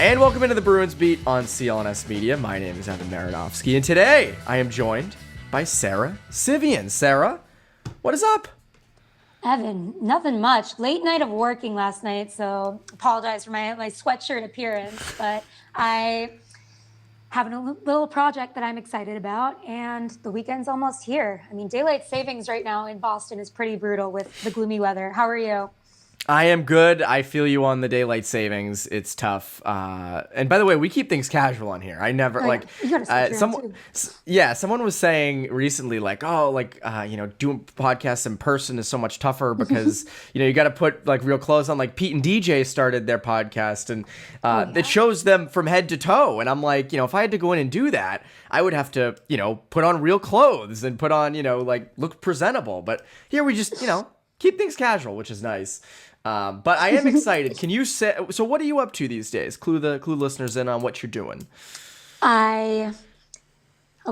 And welcome into the Bruins Beat on CLNS Media. My name is Evan Marinovsky, and today I am joined by Sara Civian. Sara, what is up? Evan, nothing much. Late night of working last night, so apologize for my sweatshirt appearance, but I have a little project that I'm excited about, and the weekend's almost here. I mean, daylight savings right now in Boston is pretty brutal with the gloomy weather. How are you? I am good. I feel you on the daylight savings. It's tough. And by the way, we keep things casual on here. I never someone was saying recently, like, doing podcasts in person is so much tougher because, you got to put like real clothes on. Like Pete and DJ started their podcast and it shows them from head to toe. And I'm like, if I had to go in and do that, I would have to, put on real clothes and put on, look presentable. But here we just, keep things casual, which is nice. But I am excited. Can you say, so what are you up to these days? Clue listeners in on what you're doing. I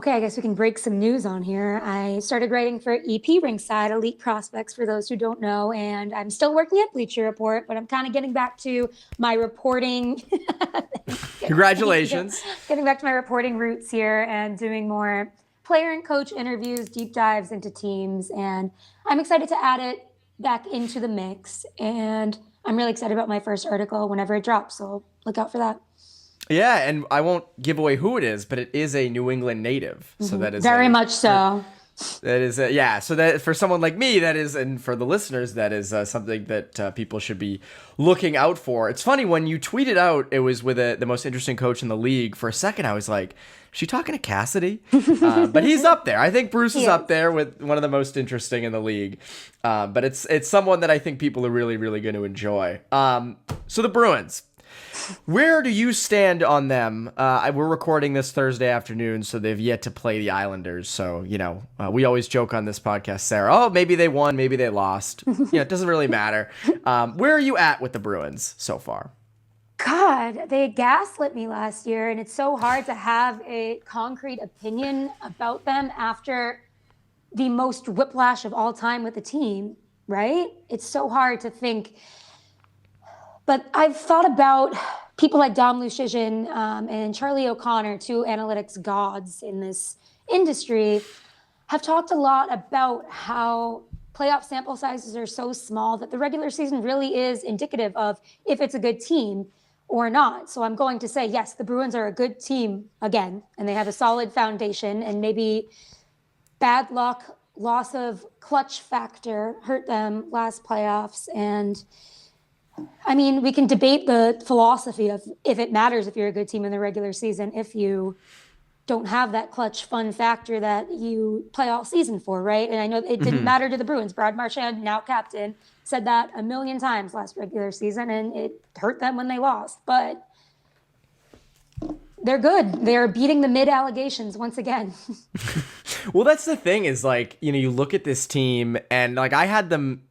guess we can break some news on here. I started writing for EP Ringside, Elite Prospects, for those who don't know, and I'm still working at Bleacher Report, but I'm kind of getting back to my reporting. Congratulations. Getting back to my reporting roots here and doing more player and coach interviews, deep dives into teams, and I'm excited to add it back into the mix, and I'm really excited about my first article whenever it drops, so look out for that. Yeah, and I won't give away who it is, but it is a New England native, so that is very much so. That is so that for someone like me, that is, and for the listeners, that is something that people should be looking out for. It's funny, when you tweeted out it was with the most interesting coach in the league, for a second I was like, is she talking to Cassidy? But he's up there. I think Bruce is up there with one of the most interesting in the league. But it's someone that I think people are really, really going to enjoy. So the Bruins. Where do you stand on them? We're recording this Thursday afternoon, so they've yet to play the Islanders. So, we always joke on this podcast, Sara, oh, maybe they won, maybe they lost. It doesn't really matter. Where are you at with the Bruins so far? God, they gaslit me last year, and it's so hard to have a concrete opinion about them after the most whiplash of all time with the team, right? It's so hard to think. But I've thought about people like Dom Luszczyszyn and Charlie O'Connor, two analytics gods in this industry, have talked a lot about how playoff sample sizes are so small that the regular season really is indicative of if it's a good team or not. So I'm going to say, yes, the Bruins are a good team again, and they have a solid foundation, and maybe bad luck, loss of clutch factor hurt them last playoffs. And I mean, we can debate the philosophy of if it matters if you're a good team in the regular season, if you don't have that clutch fun factor that you play all season for, right? And I know it didn't matter to the Bruins. Brad Marchand, now captain, said that a million times last regular season, and it hurt them when they lost. But they're good. They're beating the mid-allegations once again. Well, that's the thing is, like, you look at this team, and like I had them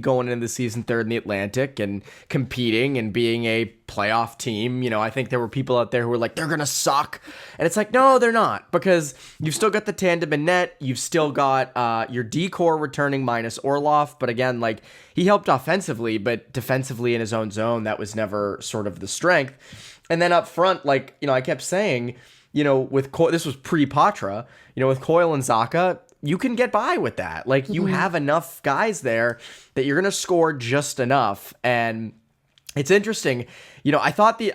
going into the season third in the Atlantic and competing and being a playoff team. I think there were people out there who were like, they're gonna suck, and it's like, no, they're not, because you've still got the tandem in net. You've still got your D-core returning minus Orlov, but again, like, he helped offensively, but defensively in his own zone, that was never sort of the strength. And then up front, like, I kept saying, with this was pre-Patra, with Coyle and Zacha, you can get by with that. Like, you have enough guys there that you're going to score just enough. And it's interesting. I thought the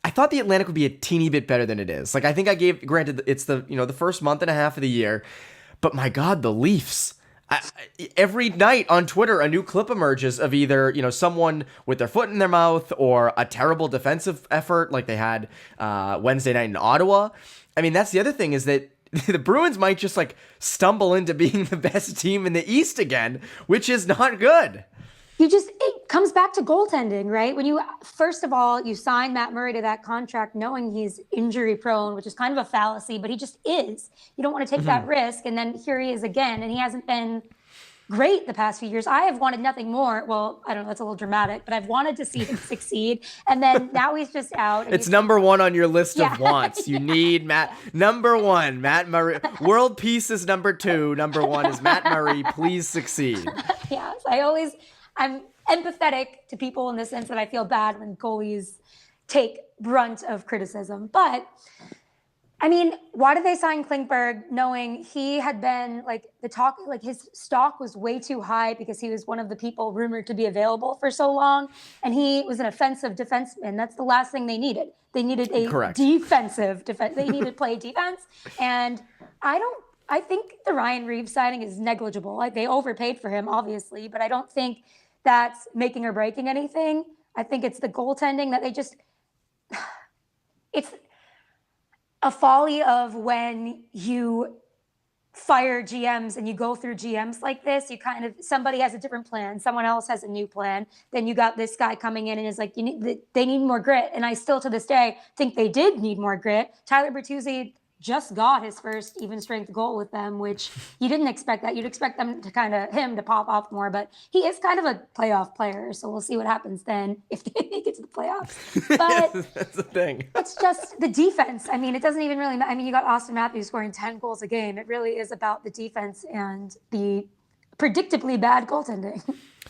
Atlantic would be a teeny bit better than it is. Like, I think granted, it's the first month and a half of the year, but my God, the Leafs. Every night on Twitter, a new clip emerges of either, someone with their foot in their mouth or a terrible defensive effort like they had Wednesday night in Ottawa. I mean, that's the other thing, is that the Bruins might just like stumble into being the best team in the East again, which is not good. It comes back to goaltending, right? When first of all, you sign Matt Murray to that contract knowing he's injury prone, which is kind of a fallacy, but he just is. You don't want to take that risk. And then here he is again, and he hasn't been great the past few years. I have wanted nothing more. Well, I don't know, that's a little dramatic, but I've wanted to see him succeed. And then now he's just out. It's number one on your list of wants. You need number one, Matt Murray. World peace is number two. Number one is Matt Murray. Please succeed. Yes, I'm empathetic to people in the sense that I feel bad when goalies take brunt of criticism. But I mean, why did they sign Klingberg knowing he had been his stock was way too high because he was one of the people rumored to be available for so long, and he was an offensive defenseman. That's the last thing they needed. They needed a defensive defense. They needed to play defense, and I think the Ryan Reeves signing is negligible. Like, they overpaid for him, obviously, but I don't think that's making or breaking anything. I think it's the goaltending that it's a folly of when you fire GMs and you go through GMs like this, somebody has a different plan, someone else has a new plan, then you got this guy coming in and is like, they need more grit. And I still to this day think they did need more grit. Tyler Bertuzzi just got his first even strength goal with them, which you didn't expect that. You'd expect him to pop off more, but he is kind of a playoff player. So we'll see what happens then if they make it to the playoffs. But that's the thing. It's just the defense. I mean, it doesn't even really, you got Austin Matthews scoring 10 goals a game. It really is about the defense and the predictably bad goaltending.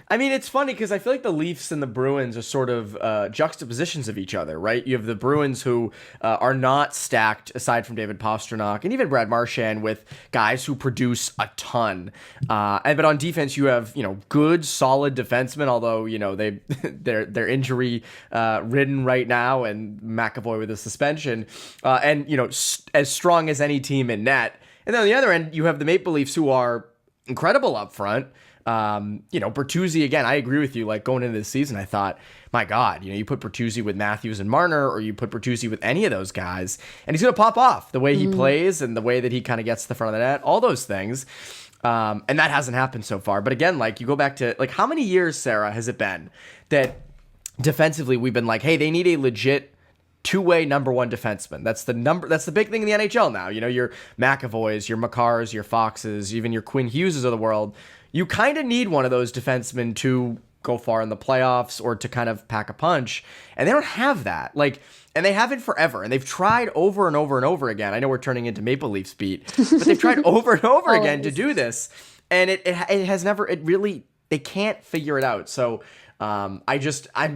I mean, it's funny because I feel like the Leafs and the Bruins are sort of juxtapositions of each other, right? You have the Bruins who are not stacked, aside from David Pastrnak and even Brad Marchand, with guys who produce a ton. But on defense, you have good, solid defensemen. Although they're injury ridden right now, and McAvoy with a suspension, and as strong as any team in net. And then on the other end, you have the Maple Leafs who are incredible up front. Bertuzzi, again, I agree with you. Like, going into this season, I thought, my God, you put Bertuzzi with Matthews and Marner, or you put Bertuzzi with any of those guys, and he's going to pop off the way he plays and the way that he kind of gets to the front of the net, all those things. And that hasn't happened so far. But again, like, you go back to, like, how many years, Sarah, has it been that defensively we've been like, hey, they need a legit two-way number one defenseman. That's the big thing in the NHL now. Your McAvoys, your Makars, your Foxes, even your Quinn Hugheses of the world. You kind of need one of those defensemen to go far in the playoffs or to kind of pack a punch, and they don't have that. And they haven't forever, and they've tried over and over and over again. I know we're turning into Maple Leafs beat, but they've tried over and over again to do this, and it has never. They can't figure it out. So I'm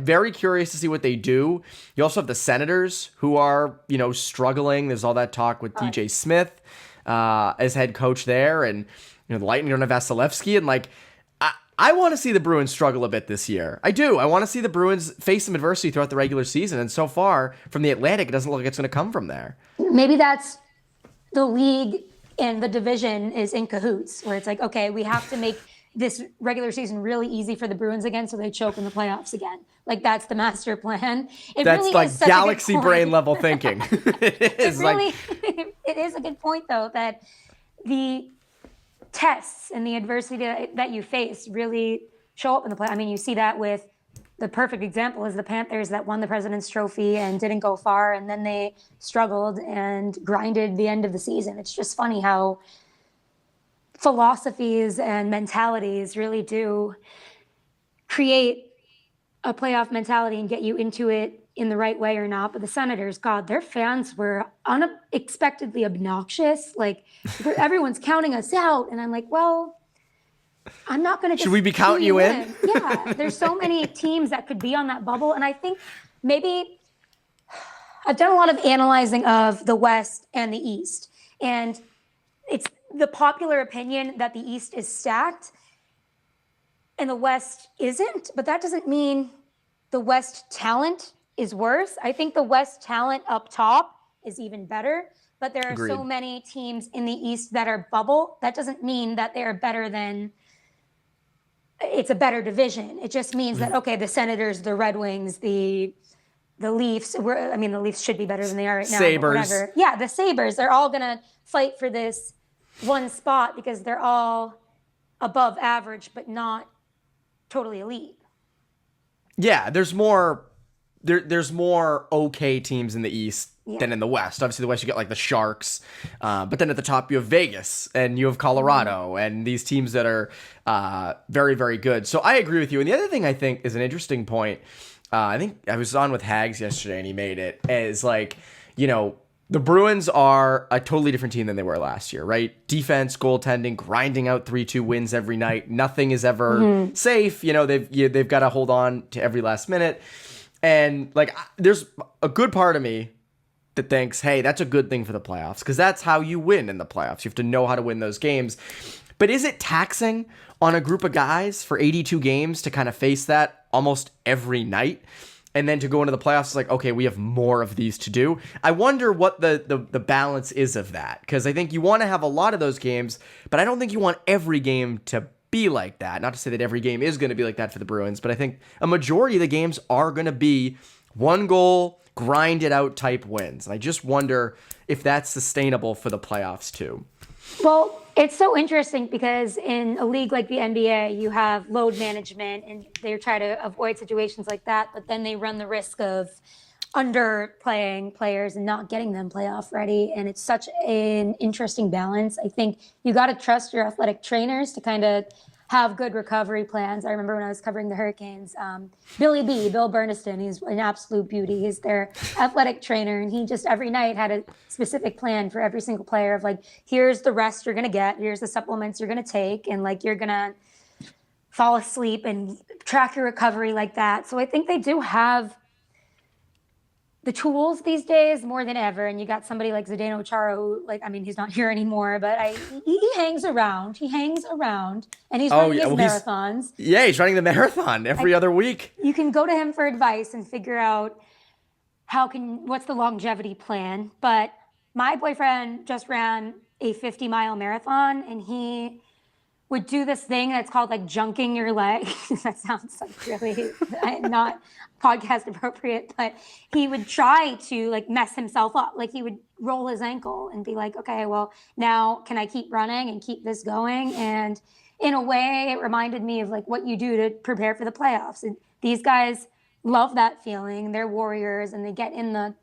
very curious to see what they do. You also have the Senators, who are struggling. There's all that talk with DJ Smith as head coach there, and the Lightning don't have Vasilevsky, and I want to see the Bruins struggle a bit this year. I do. I want to see the Bruins face some adversity throughout the regular season, and so far from the Atlantic, it doesn't look like it's going to come from there. Maybe that's the league and the division is in cahoots, where it's like, okay, we have to make this regular season really easy for the Bruins again, so they choke in the playoffs again. Like, that's the master plan. That's really like galaxy brain level thinking. It is it is a good point, though, that the tests and the adversity that you face really show up in the play. I mean, you see that with the perfect example is the Panthers that won the President's Trophy and didn't go far, and then they struggled and grinded the end of the season. It's just funny how philosophies and mentalities really do create a playoff mentality and get you into it in the right way or not. But the Senators, God, their fans were unexpectedly obnoxious. Like, everyone's counting us out. And I'm like, well, I'm not going to. Should we be counting you in? Yeah. There's so many teams that could be on that bubble. And I think maybe I've done a lot of analyzing of the West and the East. And it's the popular opinion that the East is stacked and the West isn't. But that doesn't mean the West talent is worse. I think the West talent up top is even better, but there are Agreed. So many teams in the East that are bubble. That doesn't mean that they're better than it's a better division. It just means that, okay, the Senators, the Red Wings, the Leafs, the Leafs should be better than they are right now. Sabres. Whatever. Yeah, the Sabres, they're all going to fight for this one spot because they're all above average, but not totally elite. Yeah, there's more okay teams in the East than in the West. Obviously, the West, you got like the Sharks, but then at the top you have Vegas and you have Colorado and these teams that are very, very good. So I agree with you. And the other thing I think is an interesting point, I think I was on with Hags yesterday and he made it, is like, the Bruins are a totally different team than they were last year, right? Defense, goaltending, grinding out 3-2 wins every night. Nothing is ever safe. They've got to hold on to every last minute. And like, there's a good part of me that thinks, hey, that's a good thing for the playoffs, because that's how you win in the playoffs. You have to know how to win those games. But is it taxing on a group of guys for 82 games to kind of face that almost every night? And then to go into the playoffs, it's like, okay, we have more of these to do. I wonder what the balance is of that, because I think you want to have a lot of those games, but I don't think you want every game to be like that. Not to say that every game is going to be like that for the Bruins, but I think a majority of the games are going to be one goal, grind it out type wins. And I just wonder if that's sustainable for the playoffs too. Well, it's so interesting because in a league like the NBA, you have load management and they try to avoid situations like that, but then they run the risk of underplaying players and not getting them playoff ready. And it's such an interesting balance. I think you got to trust your athletic trainers to kind of have good recovery plans. I remember when I was covering the Hurricanes, Bill Berniston, he's an absolute beauty. He's their athletic trainer, and he just every night had a specific plan for every single player of like, here's the rest you're going to get, here's the supplements you're going to take, and like you're going to fall asleep and track your recovery like that. So I think they do have the tools these days more than ever. And you got somebody like Zdeno Chara, who, like, I mean, he's not here anymore, but he hangs around. He hangs around, and he's running his marathons. He's running the marathon every other week. You can go to him for advice and figure out what's the longevity plan. But my boyfriend just ran a 50-mile marathon, and he would do this thing that's called like junking your leg. That sounds like really not podcast appropriate, but he would try to like mess himself up. Like he would roll his ankle and be like, okay, well now can I keep running and keep this going? And in a way it reminded me of like what you do to prepare for the playoffs. And these guys love that feeling. They're warriors and they get in the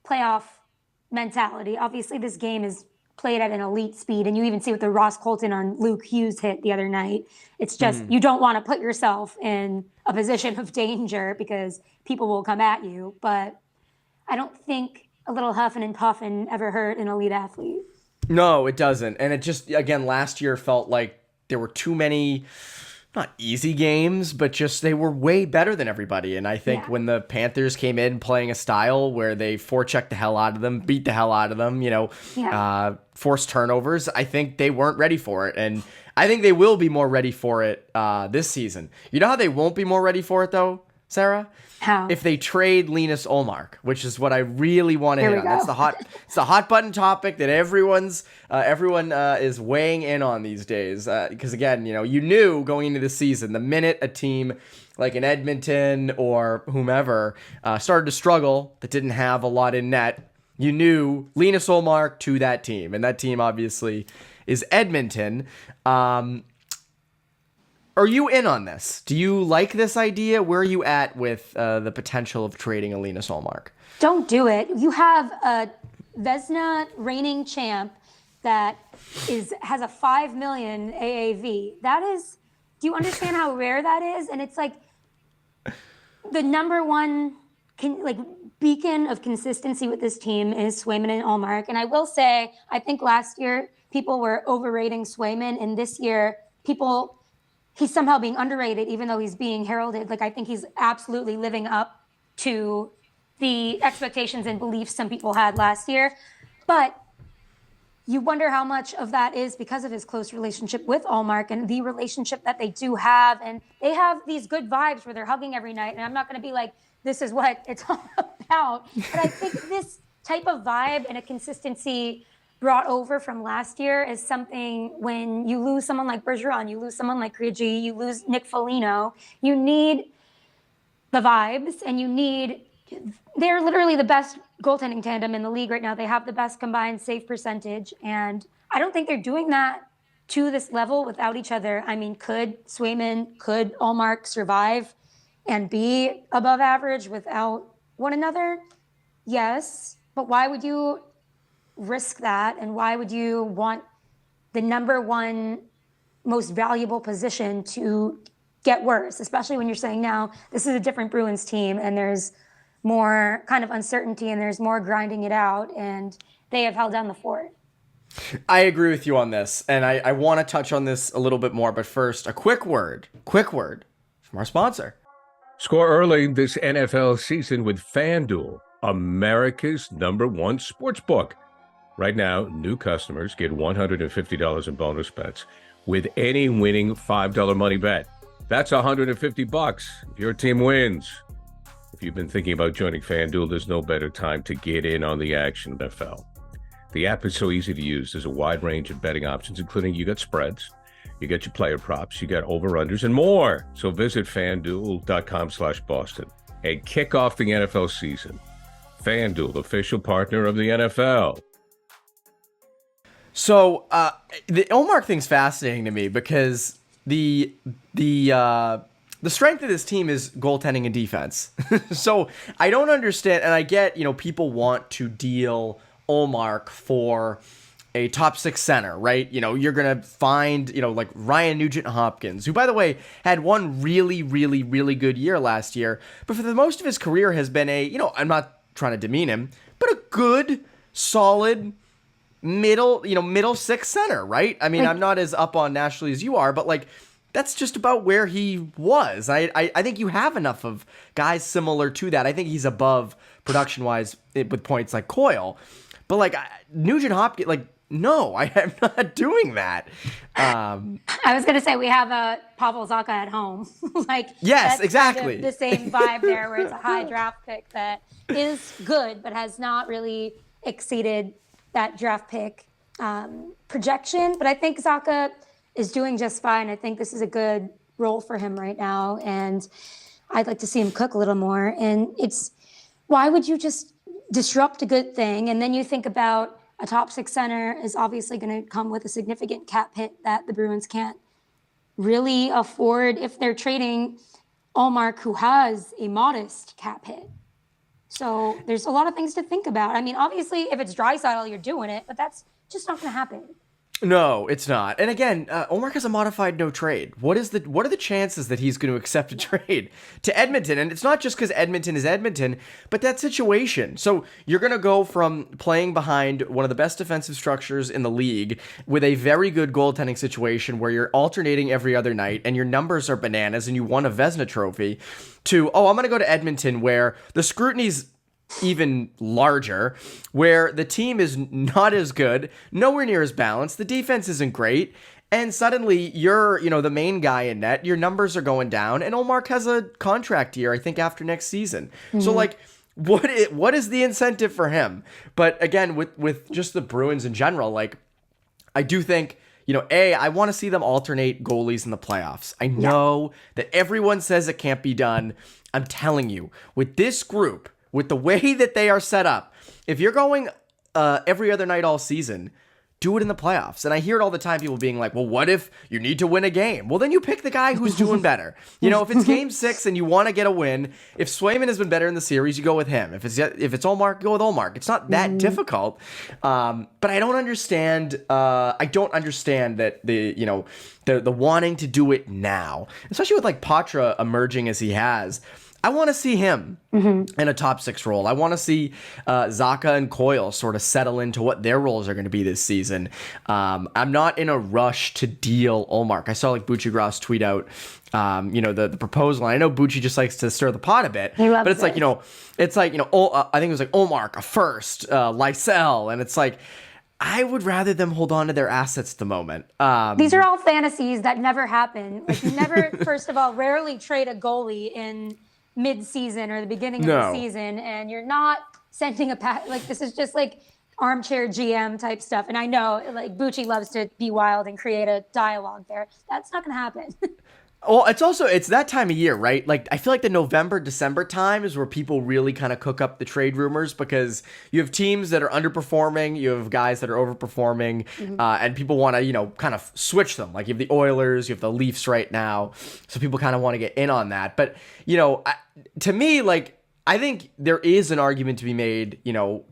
playoff mentality. Obviously this game is played at an elite speed, and you even see with the Ross Colton on Luke Hughes hit the other night. It's just you don't want to put yourself in a position of danger because people will come at you. But I don't think a little huffing and puffing ever hurt an elite athlete. No, it doesn't. And it just, again, last year felt like there were too many, not easy games, but just they were way better than everybody. And I think when the Panthers came in playing a style where they forechecked the hell out of them, beat the hell out of them, forced turnovers, I think they weren't ready for it. And I think they will be more ready for it this season. You know how they won't be more ready for it, though, Sarah? How? If they trade Linus Ullmark, which is what I really want to hit on. That's it's the hot button topic that everyone is weighing in on these days. Because again, you knew going into the season, the minute a team like an Edmonton or whomever started to struggle, that didn't have a lot in net, you knew Linus Ullmark to that team, and that team obviously is Edmonton. Are you in on this? Do you like this idea? Where are you at with the potential of trading a Linus Ullmark? Don't do it. You have a Vezina reigning champ that has a $5 million AAV. Do you understand how rare that is? And it's like the number one beacon of consistency with this team is Swayman and Ullmark. And I will say, I think last year people were overrating Swayman, and this year he's somehow being underrated, even though he's being heralded. Like, I think he's absolutely living up to the expectations and beliefs some people had last year. But you wonder how much of that is because of his close relationship with Ullmark and the relationship that they do have. And they have these good vibes where they're hugging every night. And I'm not going to be like, this is what it's all about. But I think this type of vibe and a consistency brought over from last year is something. When you lose someone like Bergeron, you lose someone like Krejci, you lose Nick Foligno, you need the vibes, and they're literally the best goaltending tandem in the league right now. They have the best combined save percentage, and I don't think they're doing that to this level without each other. I mean, could Ullmark survive and be above average without one another? Yes, but why would you risk that, and why would you want the number one most valuable position to get worse, especially when you're saying now this is a different Bruins team and there's more kind of uncertainty and there's more grinding it out, and they have held down the fort. I agree with you on this, and I want to touch on this a little bit more, but first, a quick word from our sponsor. Score early this NFL season with FanDuel, America's #1 sportsbook. Right now, new customers get $150 in bonus bets with any winning $5 money bet. That's $150 if your team wins. If you've been thinking about joining FanDuel, there's no better time to get in on the action, NFL. The app is so easy to use. There's a wide range of betting options, including you got spreads, you got your player props, you got over-unders, and more. So visit FanDuel.com/Boston and kick off the NFL season. FanDuel, official partner of the NFL. So the Ullmark thing's fascinating to me because the strength of this team is goaltending and defense. So I don't understand, and I get, people want to deal Ullmark for a top 6 center, right? You're going to find, like Ryan Nugent-Hopkins, who, by the way, had one really, really, really good year last year, but for the most of his career has been I'm not trying to demean him, but a good, solid, middle 6 center, right? I mean, I'm not as up on nationally as you are, but that's just about where he was. I think you have enough of guys similar to that. I think he's above production-wise with points like Coyle. But Nugent-Hopkins, no, I am not doing that. I was going to say we have a Pavel Zacha at home. Yes, that's exactly. Kind of the same vibe there, where it's a high draft pick that is good, but has not really exceeded that draft pick projection. But I think Zacha is doing just fine. I think this is a good role for him right now, and I'd like to see him cook a little more. And why would you just disrupt a good thing? And then you think about a top 6 center is obviously going to come with a significant cap hit that the Bruins can't really afford if they're trading Ullmark, who has a modest cap hit. So there's a lot of things to think about. I mean, obviously, if it's Draisaitl, you're doing it, but that's just not going to happen. No, it's not. And again, Ullmark has a modified no trade. What are the chances that he's going to accept a trade to Edmonton? And it's not just because Edmonton is Edmonton, but that situation. So you're going to go from playing behind one of the best defensive structures in the league with a very good goaltending situation where you're alternating every other night and your numbers are bananas and you won a Vezina trophy, to, I'm going to go to Edmonton where the scrutiny's even larger, where the team is not as good, nowhere near as balanced, the defense isn't great, and suddenly you're, the main guy in net, your numbers are going down, and Ullmark has a contract year, I think, after next season. Mm-hmm. So, what is the incentive for him? But again, with just the Bruins in general, I do think, I want to see them alternate goalies in the playoffs. I know that everyone says it can't be done. I'm telling you, with this group, with the way that they are set up, if you're going every other night all season, do it in the playoffs. And I hear it all the time, people being like, well, what if you need to win a game? Well, then you pick the guy who's doing better. If it's game 6 and you want to get a win, if Swayman has been better in the series, you go with him. If it's Ullmark, go with Ullmark. It's not that difficult. But I don't understand. I don't understand that the wanting to do it now, especially with Patra emerging as he has. I want to see him in a top 6 role. I want to see Zacha and Coyle sort of settle into what their roles are going to be this season. I'm not in a rush to deal Ullmark. I saw Bucci Gross tweet out, the proposal. And I know Bucci just likes to stir the pot a bit, but it's I think it was Ullmark, a first, Lysell, and it's I would rather them hold on to their assets at the moment. These are all fantasies that never happen. You never, first of all, rarely trade a goalie in mid-season or the beginning of the season, and you're not sending a pack. This is just armchair GM type stuff. And I know Bucci loves to be wild and create a dialogue there. That's not going to happen. Well, it's that time of year, right? I feel the November, December time is where people really kind of cook up the trade rumors, because you have teams that are underperforming, you have guys that are overperforming, and people want to, kind of switch them. You have the Oilers, you have the Leafs right now, so people kind of want to get in on that. But, to me, I think there is an argument to be made,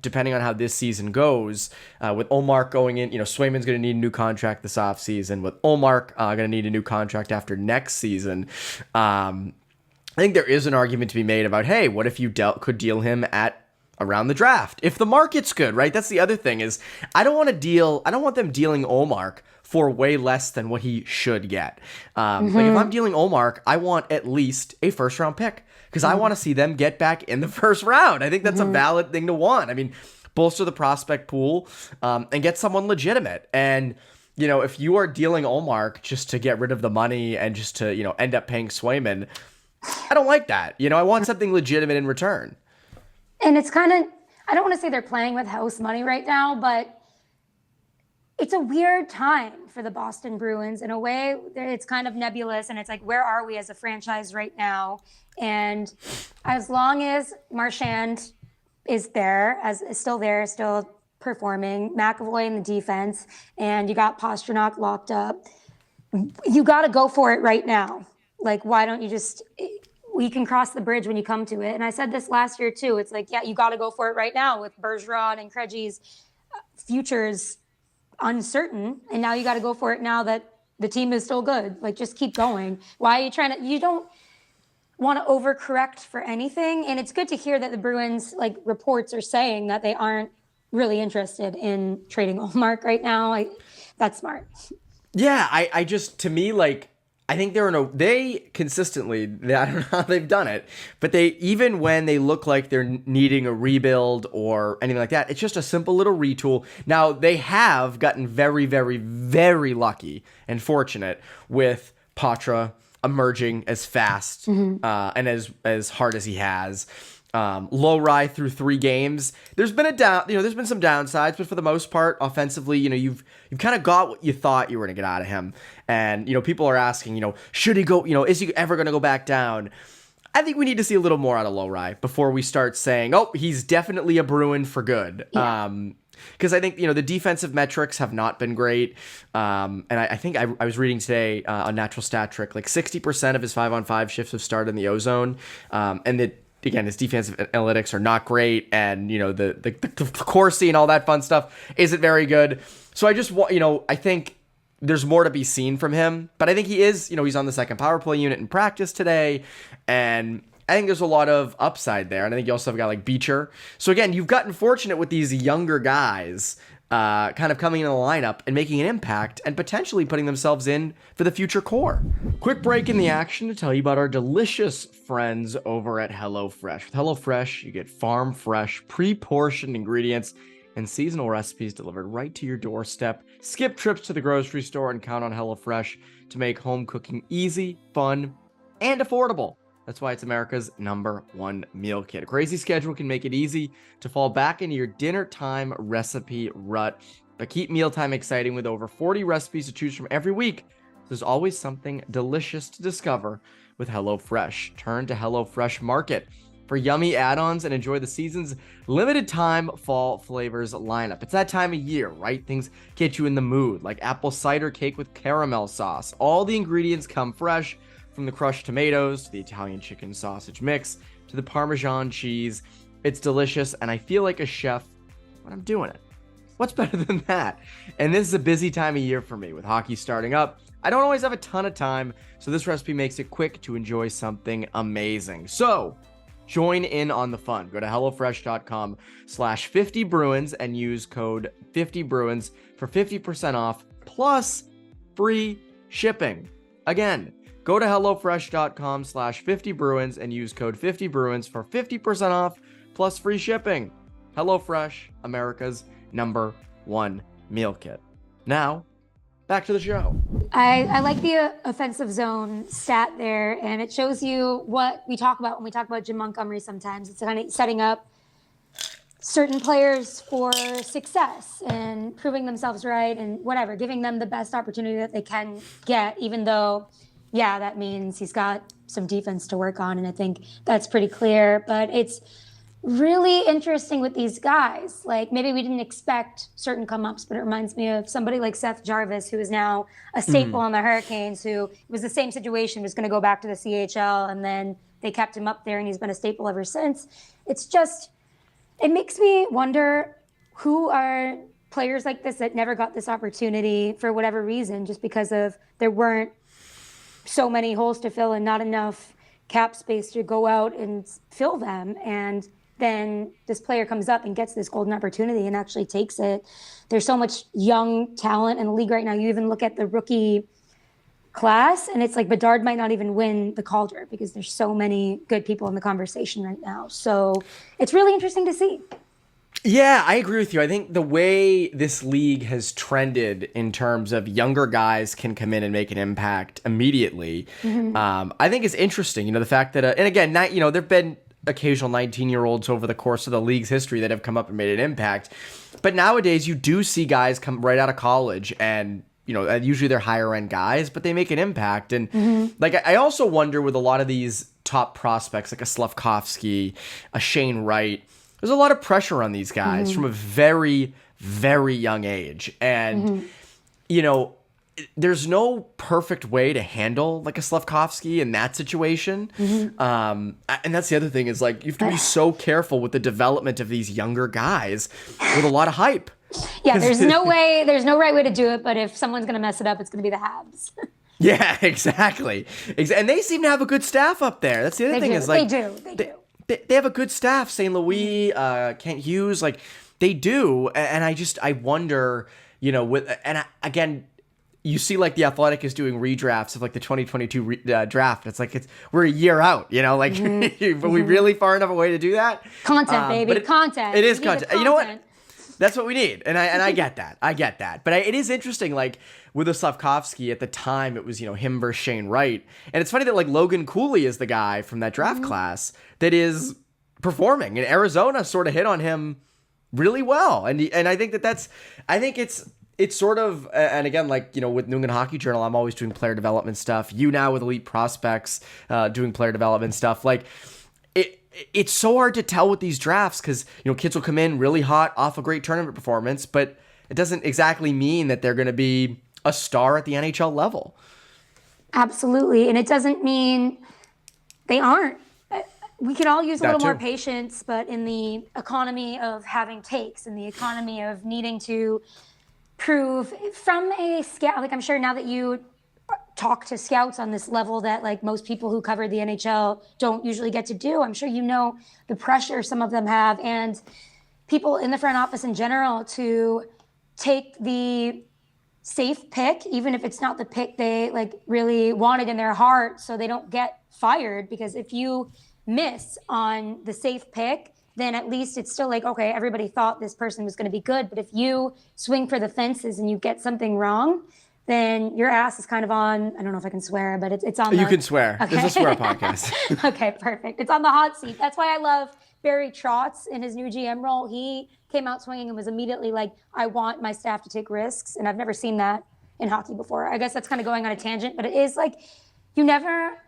depending on how this season goes, with Ullmark going in, Swayman's going to need a new contract this offseason, with Ullmark going to need a new contract after next season. I think there is an argument to be made about, hey, what if you could deal him at around the draft if the market's good, right? That's the other thing is I don't want them dealing Ullmark for way less than what he should get. Like if I'm dealing Ullmark, I want at least a first round pick because I want to see them get back in the first round. I think that's a valid thing to want. I mean, bolster the prospect pool and get someone legitimate. And, you know, if you are dealing Ullmark just to get rid of the money and just to, you know, end up paying Swayman, I don't like that. You know, I want something legitimate in return. And it's kind of, I don't want to say they're playing with house money right now, but it's a weird time for the Boston Bruins. In a way, it's kind of nebulous, and it's like, where are we as a franchise right now? And as long as Marchand is still performing, McAvoy in the defense, and you got Pastrnak locked up, you got to go for it right now. Like, why don't you just... We can cross the bridge when you come to it. And I said this last year too. It's like, yeah, you got to go for it right now with Bergeron and Krejci's futures uncertain. And now you got to go for it now that the team is still good. Like, just keep going. Why are you trying to, you don't want to overcorrect for anything. And it's good to hear that the Bruins, like, reports are saying that they aren't really interested in trading Ullmark right now. That's smart. Yeah. I just, to me, like, I think they consistently, I don't know how they've done it, but even when they look like they're needing a rebuild or anything like that, it's just a simple little retool. Now, they have gotten very, very, very lucky and fortunate with Patra emerging as fast and as hard as he has. Low rye through 3 games. There's been there's been some downsides, but for the most part, offensively, you know, you've kind of got what you thought you were going to get out of him. And, you know, people are asking, you know, should he go, you know, is he ever going to go back down? I think we need to see a little more out of Low Rye before we start saying, oh, he's definitely a Bruin for good. Yeah. Because I think, you know, the defensive metrics have not been great. And I think I was reading today on Natural Stat Trick, like 60% of his 5-on-5 shifts have started in the ozone. And again, his defensive analytics are not great, and, you know, the Corsi and all that fun stuff isn't very good. So I just want, you know, I think there's more to be seen from him, but I think he is, you know, he's on the second power play unit in practice today, and I think there's a lot of upside there. And I think you also have a guy like Bleacher. So again, you've gotten fortunate with these younger guys kind of coming in the lineup and making an impact and potentially putting themselves in for the future core. Quick break in the action to tell you about our delicious friends over at HelloFresh. With HelloFresh, you get farm fresh, pre-portioned ingredients and seasonal recipes delivered right to your doorstep. Skip trips to the grocery store and count on HelloFresh to make home cooking easy, fun, and affordable. That's why it's America's #1 meal kit. A crazy schedule can make it easy to fall back into your dinner time recipe rut. But keep mealtime exciting with over 40 recipes to choose from every week. There's always something delicious to discover with HelloFresh. Turn to HelloFresh Market for yummy add-ons and enjoy the season's limited time fall flavors lineup. It's that time of year, right? Things get you in the mood, like apple cider cake with caramel sauce. All the ingredients come fresh, from the crushed tomatoes to the Italian chicken sausage mix to the Parmesan cheese. It's delicious, and I feel like a chef when I'm doing it. What's better than that? And this is a busy time of year for me with hockey starting up. I don't always have a ton of time, so this recipe makes it quick to enjoy something amazing. So join in on the fun. Go to HelloFresh.com/50Bruins and use code 50Bruins for 50% off plus free shipping. Again, go to HelloFresh.com/50Bruins and use code 50Bruins for 50% off plus free shipping. HelloFresh, America's #1 meal kit. Now, back to the show. I like the offensive zone stat there, and it shows you what we talk about when we talk about Jim Montgomery sometimes. It's kind of setting up certain players for success and proving themselves right and whatever, giving them the best opportunity that they can get, even though, yeah, that means he's got some defense to work on, and I think that's pretty clear. But it's really interesting with these guys. Like, maybe we didn't expect certain come-ups, but it reminds me of somebody like Seth Jarvis, who is now a staple on the Hurricanes, who was the same situation, was going to go back to the CHL, and then they kept him up there, and he's been a staple ever since. It's just, it makes me wonder who are players like this that never got this opportunity for whatever reason, just because of there weren't so many holes to fill and not enough cap space to go out and fill them. And then this player comes up and gets this golden opportunity and actually takes it. There's so much young talent in the league right now. You even look at the rookie class, and it's like Bedard might not even win the Calder because there's so many good people in the conversation right now. So it's really interesting to see. Yeah, I agree with you. I think the way this league has trended in terms of younger guys can come in and make an impact immediately, I think is interesting. You know, the fact that, and again, not, you know, there've been occasional 19-year-olds over the course of the league's history that have come up and made an impact. But nowadays, you do see guys come right out of college and, you know, usually they're higher end guys, but they make an impact. And like, I also wonder with a lot of these top prospects, like a Slavkovsky, a Shane Wright, there's a lot of pressure on these guys from a very, very young age. And, you know, there's no perfect way to handle like a Slavkovsky in that situation. And that's the other thing is like, you have to be so careful with the development of these younger guys with a lot of hype. Yeah, there's no right way to do it, but if someone's going to mess it up, it's going to be the Habs. Yeah, exactly. And they seem to have a good staff up there. That's the other thing is like, they do. They have a good staff. St. Louis, Kent Hughes, like they do. And I wonder, you know, again, you see like the Athletic is doing redrafts of like the 2022 draft. It's like we're a year out, you know, like but we really far enough away to do that. Content, baby, content. It is content. You know what? That's what we need. And I get that. But it is interesting, like with the Slavkovsky at the time, it was, you know, him versus Shane Wright. And it's funny that like Logan Cooley is the guy from that draft class that is performing. And Arizona sort of hit on him really well. And I think it's sort of, and again, like, you know, with New England Hockey Journal, I'm always doing player development stuff. You now with Elite Prospects, doing player development stuff. Like, it's so hard to tell with these drafts because, you know, kids will come in really hot off a great tournament performance, but it doesn't exactly mean that they're going to be a star at the NHL level. Absolutely. And it doesn't mean they aren't. We could all use a little more patience, but in the economy of having takes, in the economy of needing to prove from a scout, like I'm sure now that you talk to scouts on this level that like most people who cover the NHL don't usually get to do, I'm sure you know the pressure some of them have, and people in the front office in general to take the safe pick, even if it's not the pick they like really wanted in their heart, so they don't get fired. Because if you miss on the safe pick, then at least it's still like, okay, everybody thought this person was going to be good. But if you swing for the fences and you get something wrong, then your ass is kind of on, I don't know if I can swear, but it's on You can swear. Okay. There's a swear podcast. Okay, perfect. It's on the hot seat. That's why I love Barry Trotz in his new GM role. He came out swinging and was immediately like, I want my staff to take risks. And I've never seen that in hockey before. I guess that's kind of going on a tangent, but it is like, you never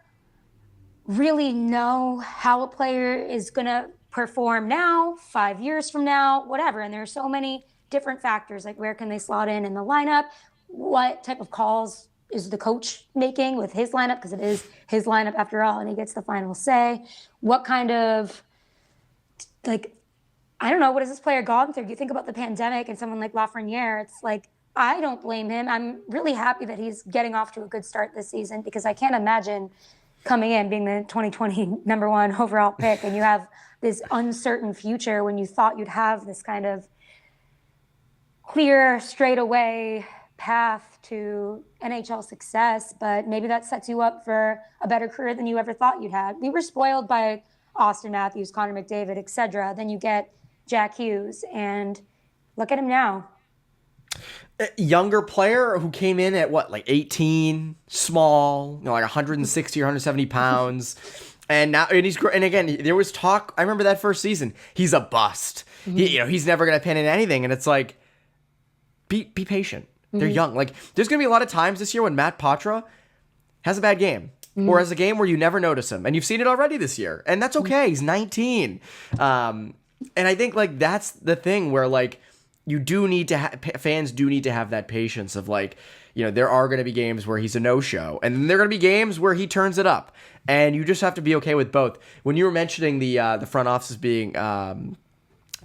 really know how a player is going to perform now, 5 years from now, whatever. And there are so many different factors, like where can they slot in the lineup? What type of calls is the coach making with his lineup? Because it is his lineup after all, and he gets the final say. What kind of, like, I don't know, what has this player gone through? You think about the pandemic and someone like Lafreniere, it's like, I don't blame him. I'm really happy that he's getting off to a good start this season, because I can't imagine coming in being the 2020 number one overall pick and you have this uncertain future when you thought you'd have this kind of clear, straightaway path to NHL success, but maybe that sets you up for a better career than you ever thought you'd had. We were spoiled by Austin Matthews, Connor McDavid, etc. Then you get Jack Hughes, and look at him now. A younger player who came in at what, like 18, small, you know, like 160 or 170 pounds. And now, and he's, and again, there was talk, I remember that first season, he's a bust. He's never going to pin in anything. And it's like, be patient. They're young. Like, there's going to be a lot of times this year when Matt Patra has a bad game or has a game where you never notice him. And you've seen it already this year. And that's okay. He's 19. And I think, like, that's the thing where, like, you do need to fans do need to have that patience of, like, you know, there are going to be games where he's a no-show, and then there are going to be games where he turns it up, and you just have to be okay with both. When you were mentioning the front office being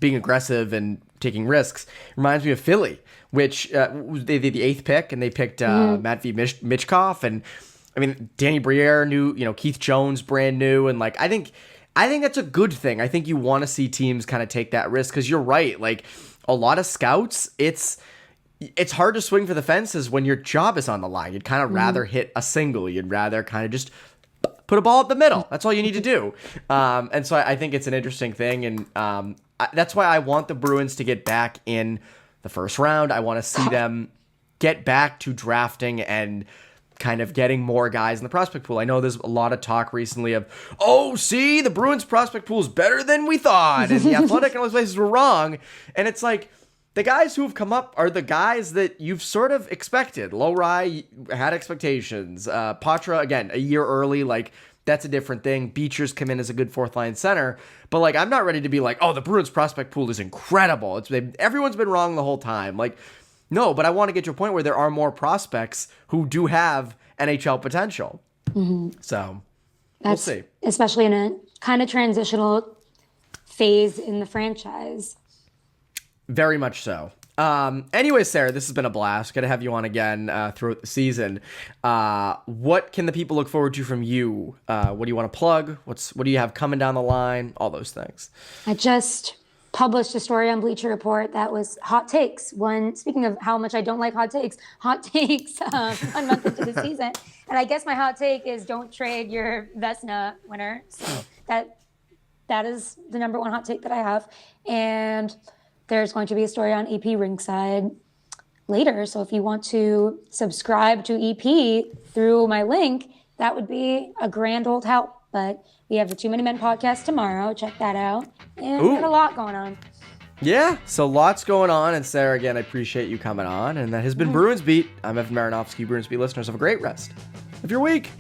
aggressive and taking risks, it reminds me of Philly, which they did the 8th pick, and they picked Matvei Michkov, and I mean, Danny Briere new, you know, Keith Jones brand new, and like I think I think that's a good thing. I think you want to see teams kind of take that risk because you're right. Like a lot of scouts, it's hard to swing for the fences when your job is on the line. You'd kind of rather hit a single. You'd rather kind of just put a ball up the middle. That's all you need to do. And so I think it's an interesting thing. And that's why I want the Bruins to get back in the first round. I want to see them get back to drafting and kind of getting more guys in the prospect pool. I know there's a lot of talk recently of, oh, see, the Bruins prospect pool is better than we thought. And the Athletic and all those places were wrong. And it's like, the guys who have come up are the guys that you've sort of expected. Lowry had expectations. Patra, again, a year early, like, that's a different thing. Beecher's come in as a good fourth line center. But, like, I'm not ready to be like, oh, the Bruins prospect pool is incredible. Everyone's been wrong the whole time. Like, no, but I want to get to a point where there are more prospects who do have NHL potential. So, we'll see. Especially in a kind of transitional phase in the franchise. Very much so. Anyways, Sarah, this has been a blast. Got to have you on again throughout the season. What can the people look forward to from you? What do you want to plug? What do you have coming down the line? All those things. I just published a story on Bleacher Report that was hot takes. Speaking of how much I don't like hot takes, 1 month into the season. And I guess my hot take is don't trade your Vezina winner. So that is the number one hot take that I have. And there's going to be a story on EP Ringside later. So if you want to subscribe to EP through my link, that would be a grand old help. But we have the Too Many Men podcast tomorrow. Check that out. And we got a lot going on. Yeah, so lots going on. And Sarah, again, I appreciate you coming on. And that has been Bruins Beat. I'm Evan Marinofsky. Bruins Beat listeners, have a great rest of your week.